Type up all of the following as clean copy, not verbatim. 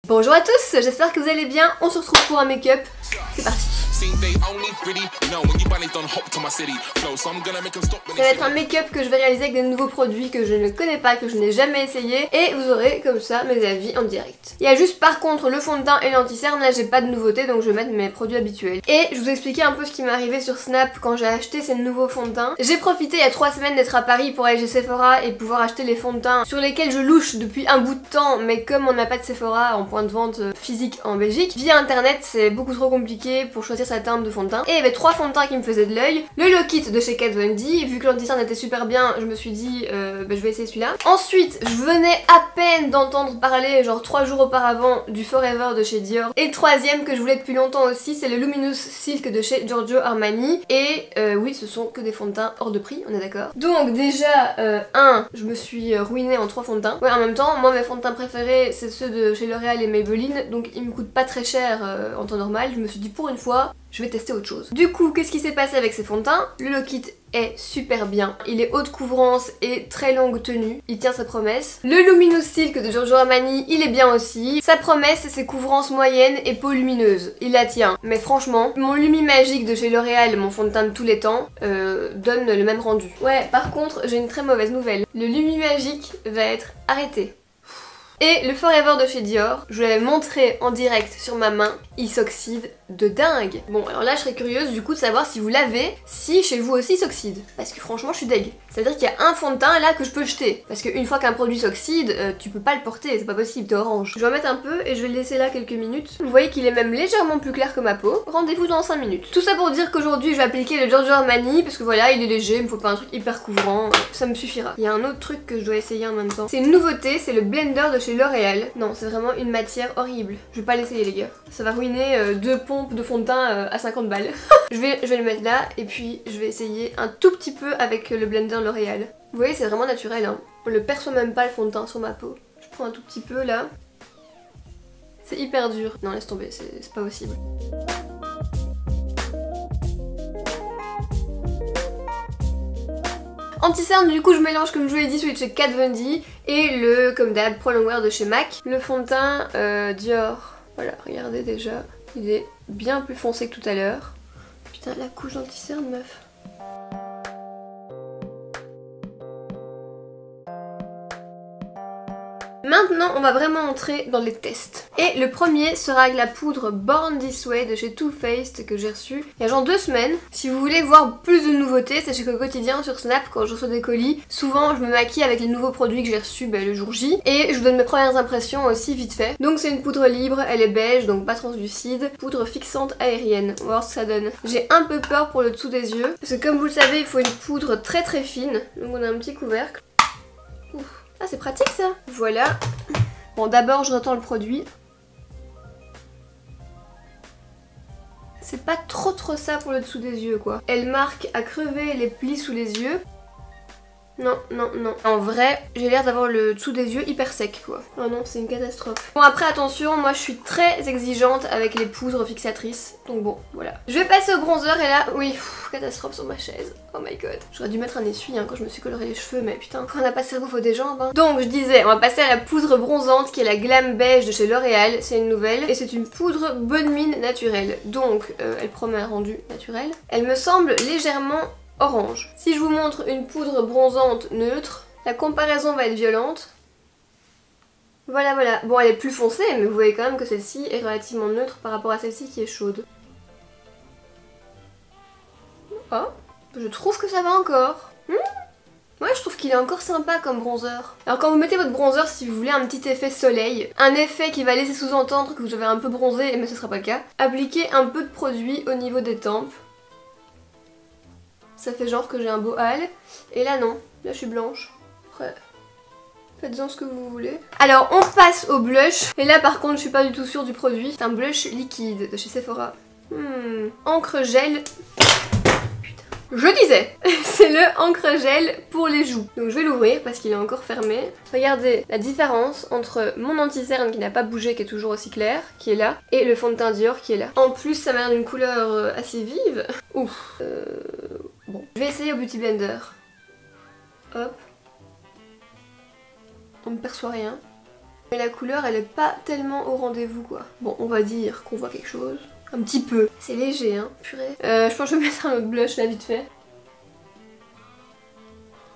Bonjour à tous, j'espère que vous allez bien, on se retrouve pour un make-up, c'est parti. Ça va être un make-up que je vais réaliser avec des nouveaux produits que je ne connais pas, que je n'ai jamais essayé, et vous aurez comme ça mes avis en direct. Il y a juste par contre le fond de teint et l'anti-cerne, là j'ai pas de nouveauté donc je vais mettre mes produits habituels. Et je vous ai expliqué un peu ce qui m'est arrivé sur Snap quand j'ai acheté ces nouveaux fonds de teint. J'ai profité il y a 3 semaines d'être à Paris pour aller chez Sephora et pouvoir acheter les fonds de teint sur lesquels je louche depuis un bout de temps, mais comme on n'a pas de Sephora en point de vente physique en Belgique, via internet c'est beaucoup trop compliqué pour choisir sa teinte de fond de teint. Et il y avait 3 fonds de teint qui me faisaient de l'œil. Le Lock It de chez Kat Von D, vu que l'anti-cerne était super bien, je me suis dit je vais essayer celui-là. Ensuite, je venais à peine d'entendre parler, genre 3 jours auparavant, du Forever de chez Dior. Et le troisième que je voulais depuis longtemps aussi, c'est le Luminous Silk de chez Giorgio Armani. Et oui, ce sont que des fonds de teint hors de prix, on est d'accord. Donc déjà, je me suis ruinée en 3 fonds de teint. Ouais, en même temps, moi mes fonds de teint préférés, c'est ceux de chez L'Oréal et Maybelline, donc ils me coûtent pas très cher en temps normal. Je me suis dit pour une fois, je vais tester autre chose. Du coup, qu'est-ce qui s'est passé avec ces fonds de teint? Le Lock It est super bien. Il est haute couvrance et très longue tenue. Il tient sa promesse. Le Luminous Silk de Giorgio Armani, il est bien aussi. Sa promesse, c'est couvrance moyenne et peau lumineuse. Il la tient. Mais franchement, mon Lumi Magique de chez L'Oréal, mon fond de teint de tous les temps, donne le même rendu. Ouais, par contre, j'ai une très mauvaise nouvelle. Le Lumi Magique va être arrêté. Et le Forever de chez Dior, je vous l'avais montré en direct sur ma main, il s'oxyde de dingue. Bon, alors là je serais curieuse du coup de savoir si vous l'avez, si chez vous aussi il s'oxyde. Parce que franchement je suis deg. C'est-à-dire qu'il y a un fond de teint là que je peux jeter. Parce qu'une fois qu'un produit s'oxyde, tu peux pas le porter, c'est pas possible, t'es orange. Je vais en mettre un peu et je vais le laisser là quelques minutes. Vous voyez qu'il est même légèrement plus clair que ma peau. Rendez-vous dans 5 minutes. Tout ça pour dire qu'aujourd'hui je vais appliquer le Giorgio Armani parce que voilà, il est léger, il me faut pas un truc hyper couvrant, ça me suffira. Il y a un autre truc que je dois essayer en même temps. C'est une nouveauté, c'est le blender de chez L'Oréal. Non, c'est vraiment une matière horrible. Je vais pas l'essayer les gars. Ça va ruiner 2 pompes de fond de teint à 50 balles. je vais le mettre là et puis je vais essayer un tout petit peu avec le blender L'Oréal. Vous voyez, c'est vraiment naturel hein. On le perçoit même pas le fond de teint sur ma peau. Je prends un tout petit peu là. C'est hyper dur. Non, laisse tomber, c'est pas possible. Anti-cerne, du coup je mélange comme je vous l'ai dit celui de chez Kat Von D et le, comme d'hab, Pro Longwear de chez MAC. Le fond de teint Dior, voilà, regardez déjà, il est bien plus foncé que tout à l'heure. Putain, la couche d'anti-cerne meuf. Maintenant, on va vraiment entrer dans les tests. Et le premier sera avec la poudre Born This Way de chez Too Faced que j'ai reçue il y a genre 2 semaines. Si vous voulez voir plus de nouveautés, sachez qu'au quotidien sur Snap, quand je reçois des colis, souvent je me maquille avec les nouveaux produits que j'ai reçus le jour J. Et je vous donne mes premières impressions aussi vite fait. Donc c'est une poudre libre, elle est beige, donc pas translucide. Poudre fixante aérienne, on va voir ce que ça donne. J'ai un peu peur pour le dessous des yeux, parce que comme vous le savez, il faut une poudre très très fine. Donc on a un petit couvercle. Ouf. Ah, c'est pratique ça. Voilà. Bon, d'abord je retends le produit. C'est pas trop ça pour le dessous des yeux quoi. Elle marque à crever les plis sous les yeux. Non, non, non. En vrai, j'ai l'air d'avoir le dessous des yeux hyper sec quoi. Oh non, c'est une catastrophe. Bon après attention, moi je suis très exigeante avec les poudres fixatrices. Donc bon, voilà. Je vais passer au bronzer et là, oui, catastrophe sur ma chaise. Oh my god. J'aurais dû mettre un essuie quand je me suis coloré les cheveux, mais putain, quand on n'a pas de cerveau, faut des jambes hein. Donc je disais, on va passer à la poudre bronzante qui est la Glam Beige de chez L'Oréal. C'est une nouvelle et c'est une poudre bonne mine naturelle. Donc elle promet un rendu naturel. Elle me semble légèrement orange. Si je vous montre une poudre bronzante neutre, la comparaison va être violente. Voilà, voilà. Bon, elle est plus foncée, mais vous voyez quand même que celle-ci est relativement neutre par rapport à celle-ci qui est chaude. Oh, je trouve que ça va encore. Ouais, je trouve qu'il est encore sympa comme bronzer. Alors quand vous mettez votre bronzer, si vous voulez un petit effet soleil, un effet qui va laisser sous-entendre que vous avez un peu bronzé, mais ce sera pas le cas, appliquez un peu de produit au niveau des tempes. Ça fait genre que j'ai un beau hâle. Et là non, là je suis blanche. Après, faites-en ce que vous voulez. Alors on passe au blush. Et là par contre je suis pas du tout sûre du produit. C'est un blush liquide de chez Sephora. Encre gel. Putain. Je disais, c'est le encre gel pour les joues. Donc je vais l'ouvrir parce qu'il est encore fermé. Regardez la différence entre mon anti-cerne qui n'a pas bougé, qui est toujours aussi clair, qui est là, et le fond de teint Dior qui est là. En plus ça m'a l'air d'une couleur assez vive. Ouf. Bon, je vais essayer au Beauty Blender. Hop. On ne perçoit rien. Mais la couleur elle est pas tellement au rendez-vous quoi. Bon on va dire qu'on voit quelque chose. Un petit peu. C'est léger hein, purée. Je pense que je vais mettre un autre blush là vite fait.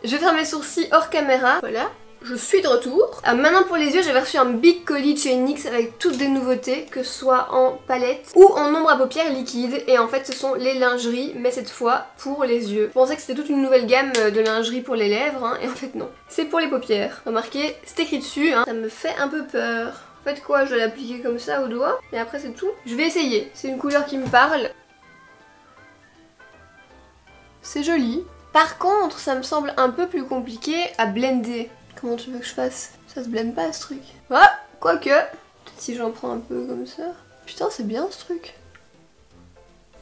Je vais faire mes sourcils hors caméra. Voilà. Je suis de retour. Maintenant pour les yeux, j'avais reçu un big colis de chez NYX avec toutes des nouveautés, que ce soit en palette ou en ombre à paupières liquide. Et en fait ce sont les lingeries, mais cette fois pour les yeux. Je pensais que c'était toute une nouvelle gamme de lingerie pour les lèvres, hein, et en fait non. C'est pour les paupières. Remarquez, c'est écrit dessus, hein. Ça me fait un peu peur. En fait quoi, je vais l'appliquer comme ça au doigt, et après c'est tout. Je vais essayer, c'est une couleur qui me parle. C'est joli. Par contre, ça me semble un peu plus compliqué à blender. Comment tu veux que je fasse? Ça se blende pas ce truc. Ah, quoique. Peut-être si j'en prends un peu comme ça. Putain, c'est bien ce truc.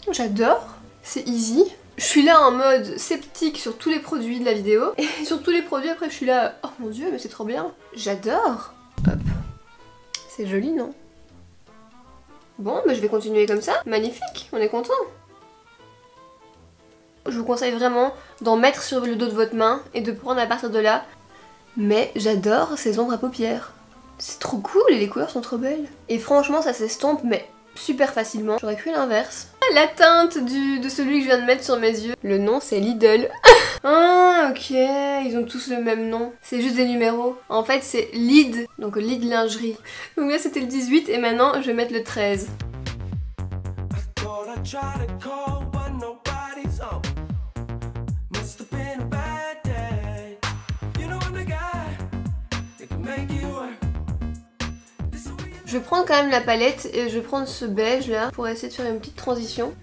J'adore. C'est easy. Je suis là en mode sceptique sur tous les produits de la vidéo. Et sur tous les produits, après, je suis là... Oh mon dieu, mais c'est trop bien. J'adore. Hop. C'est joli, non? Bon, bah je vais continuer comme ça. Magnifique, on est content. Je vous conseille vraiment d'en mettre sur le dos de votre main et de prendre à partir de là. Mais j'adore ces ombres à paupières. C'est trop cool et les couleurs sont trop belles. Et franchement ça s'estompe mais super facilement. J'aurais cru l'inverse. La teinte de celui que je viens de mettre sur mes yeux. Le nom c'est Lidl. Ah ok, ils ont tous le même nom. C'est juste des numéros. En fait c'est Lid, donc Lid lingerie. Donc là c'était le 18 et maintenant je vais mettre le 13. Je vais prendre quand même la palette et je vais prendre ce beige là pour essayer de faire une petite transition.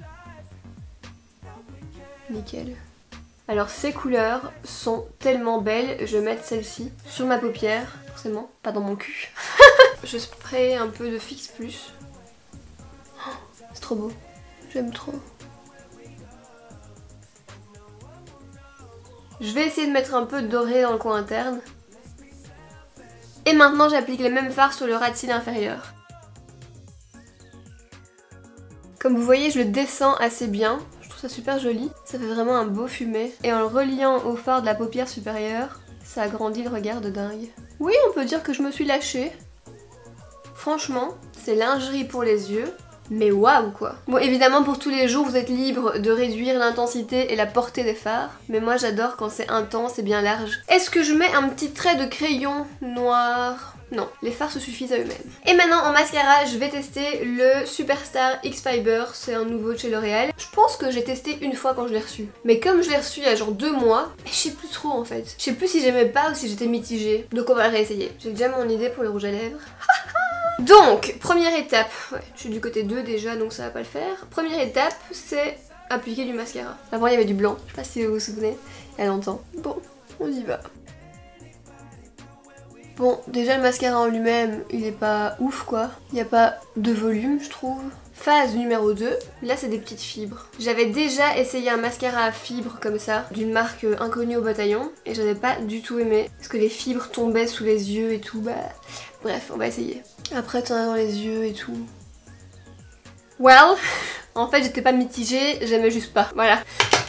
Nickel. Alors ces couleurs sont tellement belles, je vais mettre celle-ci sur ma paupière, forcément, pas dans mon cul. Je spray un peu de Fix Plus. Oh, c'est trop beau, j'aime trop. Je vais essayer de mettre un peu de doré dans le coin interne. Et maintenant j'applique les mêmes fards sur le ras de cils inférieur. Comme vous voyez je le descends assez bien, je trouve ça super joli. Ça fait vraiment un beau fumé. Et en le reliant au fard de la paupière supérieure, ça agrandit le regard de dingue. Oui on peut dire que je me suis lâchée. Franchement, c'est lingerie pour les yeux. Mais waouh quoi. Bon évidemment pour tous les jours vous êtes libre de réduire l'intensité et la portée des fards. Mais moi j'adore quand c'est intense et bien large. Est-ce que je mets un petit trait de crayon noir? Non, les fards se suffisent à eux-mêmes. Et maintenant en mascara je vais tester le Superstar X Fiber. C'est un nouveau de chez L'Oréal. Je pense que j'ai testé une fois quand je l'ai reçu. Mais comme je l'ai reçu il y a genre 2 mois, je sais plus trop en fait. Je sais plus si j'aimais pas ou si j'étais mitigée. Donc on va le réessayer. J'ai déjà mon idée pour le rouge à lèvres. Donc, première étape, ouais, je suis du côté 2 déjà donc ça va pas le faire. Première étape, c'est appliquer du mascara. Avant il y avait du blanc, je sais pas si vous vous souvenez, il y a longtemps. Bon, on y va. Bon, déjà le mascara en lui-même, il est pas ouf quoi. Il n'y a pas de volume je trouve. Phase numéro 2, là c'est des petites fibres. J'avais déjà essayé un mascara à fibres comme ça, d'une marque inconnue au bataillon, et j'avais pas du tout aimé. Parce que les fibres tombaient sous les yeux et tout, bah... Bref, on va essayer. Après t'en as dans les yeux et tout. Well, en fait j'étais pas mitigée, j'aimais juste pas. Voilà.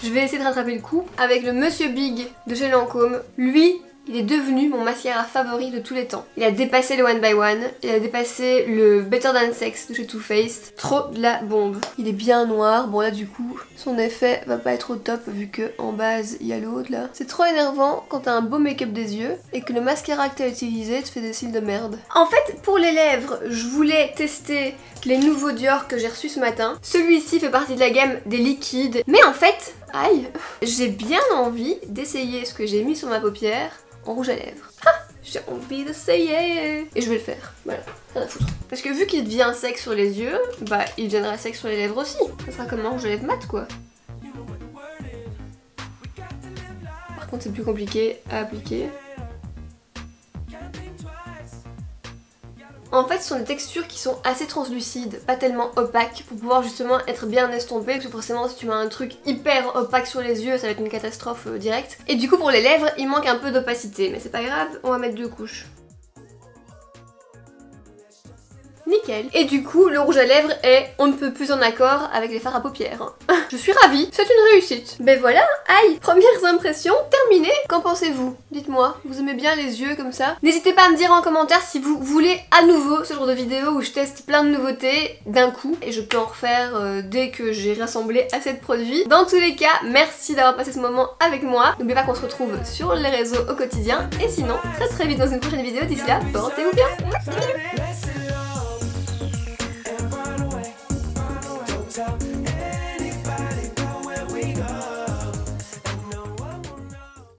Je vais essayer de rattraper le coup avec le Monsieur Big de chez Lancôme. Lui, il est devenu mon mascara favori de tous les temps. Il a dépassé le One by One, il a dépassé le Better Than Sex de chez Too Faced. Trop de la bombe. Il est bien noir, bon là du coup, son effet va pas être au top vu que en base il y a l'autre là. C'est trop énervant quand t'as un beau make-up des yeux et que le mascara que t'as utilisé te fait des cils de merde. En fait, pour les lèvres, je voulais tester les nouveaux Dior que j'ai reçus ce matin. Celui-ci fait partie de la gamme des liquides. Mais en fait, aïe, j'ai bien envie d'essayer ce que j'ai mis sur ma paupière en rouge à lèvres. Ah, j'ai envie d'essayer. Et je vais le faire, voilà, rien à foutre. Parce que vu qu'il devient sec sur les yeux, bah il deviendra sec sur les lèvres aussi. Ça sera comme un rouge à lèvres mat quoi. Par contre c'est plus compliqué à appliquer. En fait ce sont des textures qui sont assez translucides, pas tellement opaques, pour pouvoir justement être bien estompées, parce que forcément si tu mets un truc hyper opaque sur les yeux ça va être une catastrophe directe. Et du coup pour les lèvres il manque un peu d'opacité, mais c'est pas grave, on va mettre 2 couches. Nickel. Et du coup le rouge à lèvres est on ne peut plus en accord avec les fards à paupières. Hein. Je suis ravie, c'est une réussite. Ben voilà, aïe, premières impressions terminées. Qu'en pensez-vous? Dites-moi, vous aimez bien les yeux comme ça? N'hésitez pas à me dire en commentaire si vous voulez à nouveau ce genre de vidéo où je teste plein de nouveautés d'un coup. Et je peux en refaire dès que j'ai rassemblé assez de produits. Dans tous les cas, merci d'avoir passé ce moment avec moi. N'oubliez pas qu'on se retrouve sur les réseaux au quotidien. Et sinon, très vite dans une prochaine vidéo. D'ici là, portez-vous bien.